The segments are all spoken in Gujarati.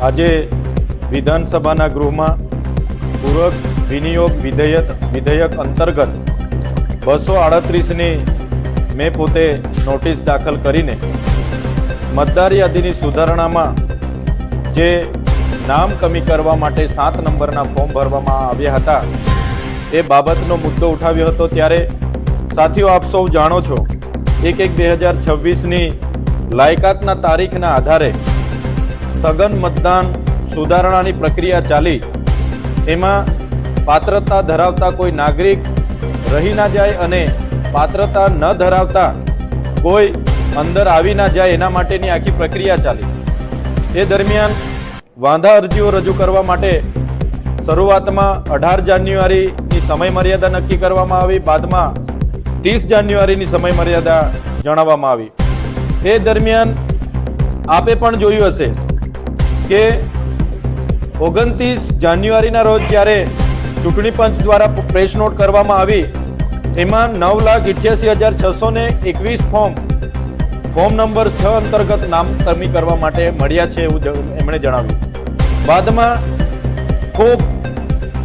આજે વિધાનસભાના ગૃહમાં પૂરક વિનિયોગ વિધેયક અંતર્ગત 238ની મેં પોતે નોટિસ દાખલ કરીને મતદાર યાદીની સુધારણામાં જે નામ કમી કરવા માટે 7 નંબરના ફોર્મ ભરવામાં આવ્યા હતા એ બાબતનો મુદ્દો ઉઠાવ્યો હતો। ત્યારે સાથીઓ, આપ સૌ જાણો છો 1/1/2026ની લાયકાતના તારીખના આધારે સઘન મતદાન સુધારણાની પ્રક્રિયા ચાલી, એમાં પાત્રતા ધરાવતા કોઈ નાગરિક રહી ના જાય અને પાત્રતા ન ધરાવતા કોઈ અંદર આવી ના જાય એના માટેની આખી પ્રક્રિયા ચાલી। એ દરમિયાન વાંધા અરજીઓ રજૂ કરવા માટે શરૂઆતમાં 18 જાન્યુઆરીની સમય મર્યાદા નક્કી કરવામાં આવી, બાદમાં 30 જાન્યુઆરીની સમય મર્યાદા જણાવવામાં આવી। એ દરમિયાન આપે પણ જોયું હશે કે 29 જાન્યુઆરીના રોજ જ્યારે ચૂંટણી પંચ દ્વારા પ્રેસ નોટ કરવામાં આવી, એમાં 9,88,621 ફોર્મ નંબર 6 અંતર્ગત નામ કમી કરવા માટે મળ્યા છે એવું એમણે જણાવ્યું। બાદમાં ખૂબ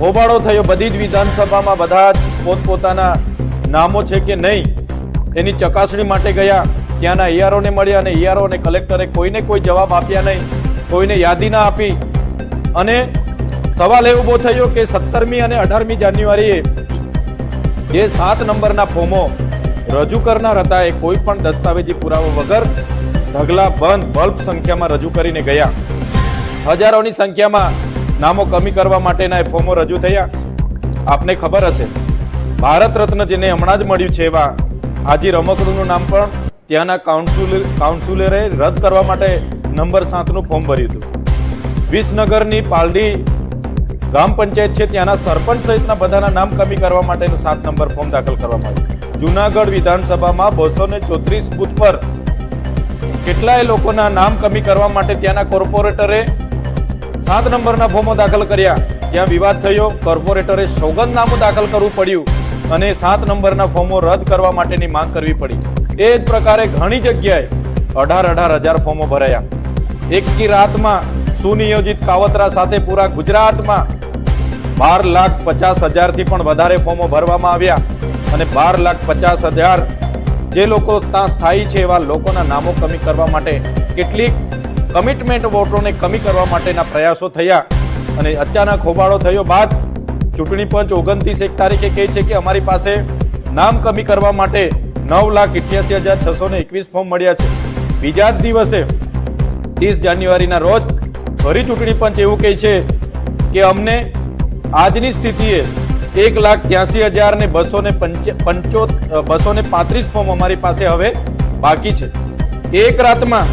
હોબાળો થયો, બધી જ વિધાનસભામાં બધા જ પોતપોતાના નામો છે કે નહીં એની ચકાસણી માટે ગયા, ત્યાંના ઈઆરઓને મળ્યા અને ઈઆરઓ અને કલેક્ટરે કોઈને કોઈ જવાબ આપ્યા નહીં, કોઈને યાદી ના આપી અને સવાલ એ ઉભો થયો કે 17મી અને 18મી જાન્યુઆરીએ જે 7 નંબરના ફોર્મો રજૂ કરનાર હતા એ કોઈ પણ દસ્તાવેજી પુરાવો વગર ઢગલા બંધ બલ્બ સંખ્યામાં રજૂ કરીને ગયા। હજારોની સંખ્યામાં નામો કમી કરવા માટેના એ ફોર્મો રજૂ થયા। આપને ખબર હશે, ભારત રત્ન જેને હમણાં જ મળ્યું છે એવા હાજી રમકડુનું નામ પણ ત્યાંના કાઉન્સિલરે રદ કરવા માટે નંબર 7નું ફોર્મ ભર્યું હતું। વિસનગરની પાલડી ગ્રામ પંચાયત છે, ત્યાંના સરપંચ સહિતના બધાના નામ કમી કરવા માટેનું 7 નંબર ફોર્મ દાખલ કરવામાં આવ્યું। જુનાગઢ વિધાનસભામાં 234 બૂથ પર કેટલાય લોકોના નામ કમી કરવા માટે ત્યાંના કોર્પોરેટરે 7 નંબરના ફોર્મો દાખલ કર્યા, ત્યાં વિવાદ થયો, કોર્પોરેટરે સોગંદનામું દાખલ કરવું પડ્યું અને 7 નંબરના ફોર્મો રદ કરવા માટેની માંગ કરવી પડી। એ જ પ્રકારે ઘણી જગ્યાએ 18,000 ફોર્મો ભરાયા। એકની રાતમાં સુનિયોજિત કાવતરા સાથે પૂરા ગુજરાતમાં 12,50,000થી પણ વધારે ફોર્મો ભરવામાં આવ્યા અને 12,50,000 જે લોકો ત્યાં સ્થાયી છે એવા લોકોના નામો કમી કરવા માટે કેટલીક કમિટમેન્ટ વોટોને કમી કરવા માટેના પ્રયાસો થયા અને અચાનક હોબાળો થયો બાદ ચૂંટણી પંચ 29 તારીખે કહે છે કે અમારી પાસે નામ કમી કરવા માટે 9,88,621 ફોર્મ મળ્યા છે। બીજા જ દિવસે 30 જાન્યુઆરીના રોજ ફરી ચૂંટણી પંચ એવું કહે છે કે અમને આજની સ્થિતિએ 1,83,235 ફોર્મ અમારી પાસે હવે બાકી છે। એક જ રાતમાં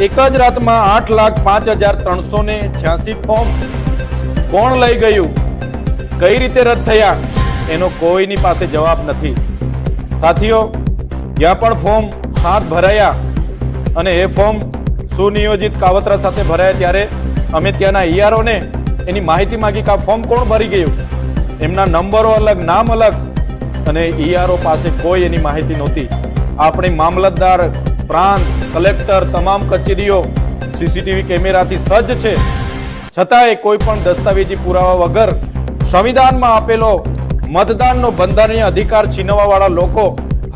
8,05,386 ફોર્મ કોણ લઈ ગયું, કઈ રીતે રદ થયા, એનો કોઈની પાસે જવાબ નથી। સાથીઓ, જ્યાં પણ ફોર્મ 7 ભરાયા અને એ ફોર્મ સુનિયોજિત કાવતરા સાથે ભરાયા ત્યારે અમે ત્યાંના ઈઆરઓને એની માહિતી માંગી કે આ ફોર્મ કોણ ભરી ગયું, એમના નંબરો અલગ, નામ અલગ અને ઈઆરઓ પાસે કોઈ એની માહિતી નહોતી। આપણી મામલતદાર, પ્રાંત, કલેક્ટર તમામ કચેરીઓ સીસીટીવી કેમેરાથી સજ્જ છે, છતાંય કોઈ પણ દસ્તાવેજી પુરાવા વગર સંવિધાનમાં આપેલો મતદાનનો બંધારણીય અધિકાર છીનવવા વાળા લોકો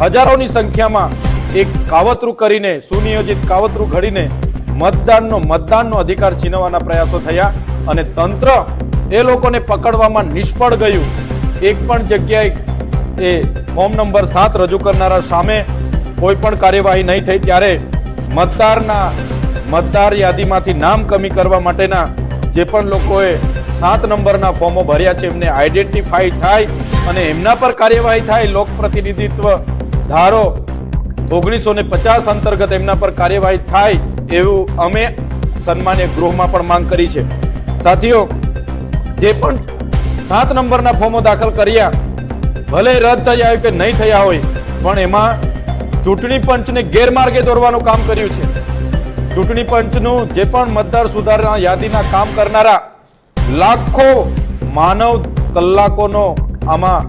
હજારોની સંખ્યામાં એક કાવતરું કરીને, સુનિયોજિત કાવતરું ઘડીને મતદાનનો અધિકાર છીનવવાના પ્રયાસો થયા અને તંત્ર એ લોકોને પકડવામાં નિષ્ફળ ગયું। એક પણ જગ્યાએ એ ફોર્મ નંબર 7 રજૂ કરનારા સામે કોઈ પણ કાર્યવાહી નહીં થઈ। ત્યારે મતદાર યાદીમાંથી નામ કમી કરવા માટેના જે પણ લોકોએ 7 નંબરના ફોર્મો ભર્યા છે એમને આઈડેન્ટિફાઈ થાય અને એમના પર કાર્યવાહી થાય। લોક પ્રતિનિધિત્વ ધારો 1950 અંતર્ગત એમના પર કાર્યવાહી થાય એવું અમે સન્માન્ય ગૃહમાં પણ માંગ કરી છે। સાથીઓ, જે પણ 7 નંબરના ફોર્મો દાખલ કર્યા, ભલે રદ થયા હોય કે નહીં થયા હોય, પણ એમાં ચૂંટણી પંચને ગેરમાર્ગે દોરવાનું કામ કર્યું છે। ચૂંટણી પંચનું જે પણ મતદાર સુધારણા યાદીના કામ કરનારા લાખો માનવ કલાકોનો આમાં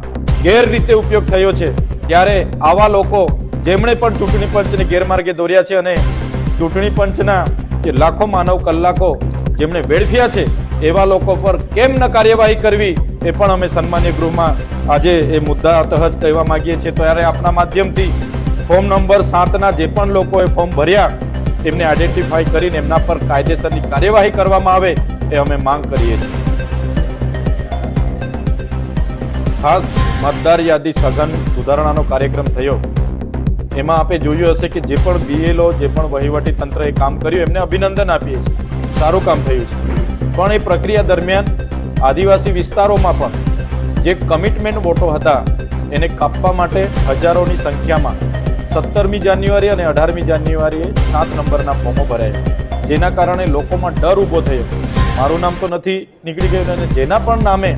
ગેરરીતે ઉપયોગ થયો છે। ત્યારે આવા લોકો જેમણે પણ ચૂંટણી પંચને ગેરમાર્ગે દોર્યા છે અને ચૂંટણી પંચના જે લાખો માનવ કલાકો જેમણે વેડફ્યા છે એવા લોકો પર કેમ ન કાર્યવાહી કરવી એ પણ અમે સન્માન્ય ગૃહમાં આજે એ મુદ્દા તહજ કહેવા માંગીએ છીએ. ત્યારે આપના માધ્યમથી ફોર્મ નંબર 7ના જે પણ લોકોએ ફોર્મ ભર્યા એમને આઈડેન્ટિફાઈ કરીને એમના પર કાયદેસરની કાર્યવાહી કરવામાં આવે એ અમે માંગ કરીએ છીએ. ખાસ મતદાર યાદી સઘન સુધારણાનો કાર્યક્રમ થયો, એમાં આપણે જોયું હશે કે જે પણ બીએલઓ, જે પણ વહીવટી તંત્રએ કામ કર્યું એમને અભિનંદન આપીએ છીએ, સારું કામ થયું છે. પણ એ પ્રક્રિયા દરમિયાન આદિવાસી વિસ્તારોમાં પણ જે કમિટમેન્ટ વોટો હતા એને કાપવા માટે હજારોની સંખ્યામાં 17મી જાન્યુઆરી અને 18મી જાન્યુઆરીએ 7 નંબરના ફોર્મો ભરાયા, જેના કારણે લોકોમાં ડર ઊભો થયો. મારું નામ તો નથી નીકળી ગયું, અને જેના પણ નામે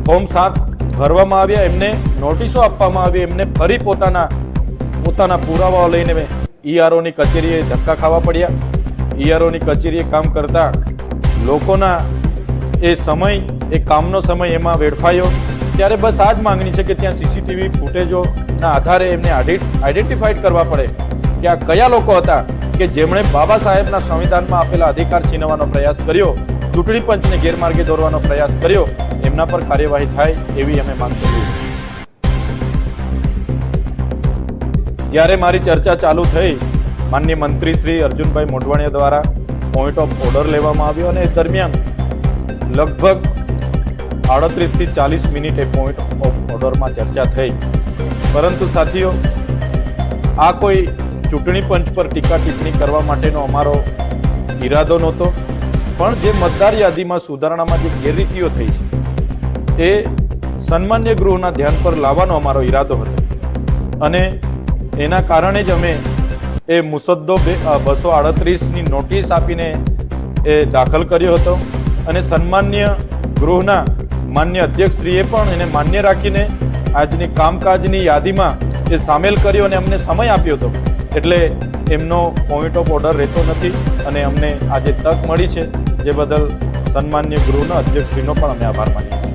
ફોર્મ 7 ભરવામાં આવ્યા એમને નોટિસો આપવામાં આવી, એમને ફરી પોતાના પુરાવાઓ લઈને ઈઆરઓની કચેરીએ ધક્કા ખાવા પડ્યા. ઈઆરઓની કચેરીએ કામ કરતા લોકોના એ સમય, એ કામનો સમય એમાં વેડફાયો. ત્યારે બસ આ જ માંગણી છે કે ત્યાં સીસીટીવી ફૂટેજોના આધારે એમને આઈડેન્ટિફાઈડ કરવા પડે કે આ કયા લોકો હતા કે જેમણે બાબા સાહેબના સંવિધાનમાં આપેલા અધિકાર છીનવવાનો પ્રયાસ કર્યો, ચૂંટણી પંચને ગેરમાર્ગે દોરવાનો પ્રયાસ કર્યો. એમના પર કાર્યવાહી થાય એવી અમે માંગ કરીએ. જ્યારે મારી ચર્ચા ચાલુ થઈ, માનનીય મંત્રી શ્રી અર્જુનભાઈ મોઢવાણિયા દ્વારા પોઈન્ટ ઓફ ઓર્ડર લેવામાં આવ્યો અને એ દરમિયાન લગભગ 38 થી 40 મિનિટે પોઈન્ટ ઓફ ઓર્ડરમાં ચર્ચા થઈ. પરંતુ સાથીઓ, આ કોઈ ચૂંટણી પંચ પર ટીકા ટિપ્પણી કરવા માટેનો અમારો ઈરાદો નહોતો, પણ જે મતદાર યાદીમાં સુધારણામાં જે ગેરરીતિઓ થઈ છે એ સન્માન્ય ગૃહના ધ્યાન પર લાવવાનો અમારો ઈરાદો હતો. અને એના કારણે જ અમે એ મુસદ્દો 238ની નોટિસ આપીને એ દાખલ કર્યો હતો. અને સન્માન્ય ગૃહના માન્ય અધ્યક્ષશ્રીએ પણ એને માન્ય રાખીને આજની કામકાજની યાદીમાં એ સામેલ કર્યો અને અમને સમય આપ્યો હતો. એટલે એમનો પોઈન્ટ ઓફ ઓર્ડર રહેતો નથી અને અમને આજે તક મળી છે, જે બદલ સન્માન્ય ગૃહના અધ્યક્ષશ્રીનો પણ અમે આભાર માનીએ છીએ.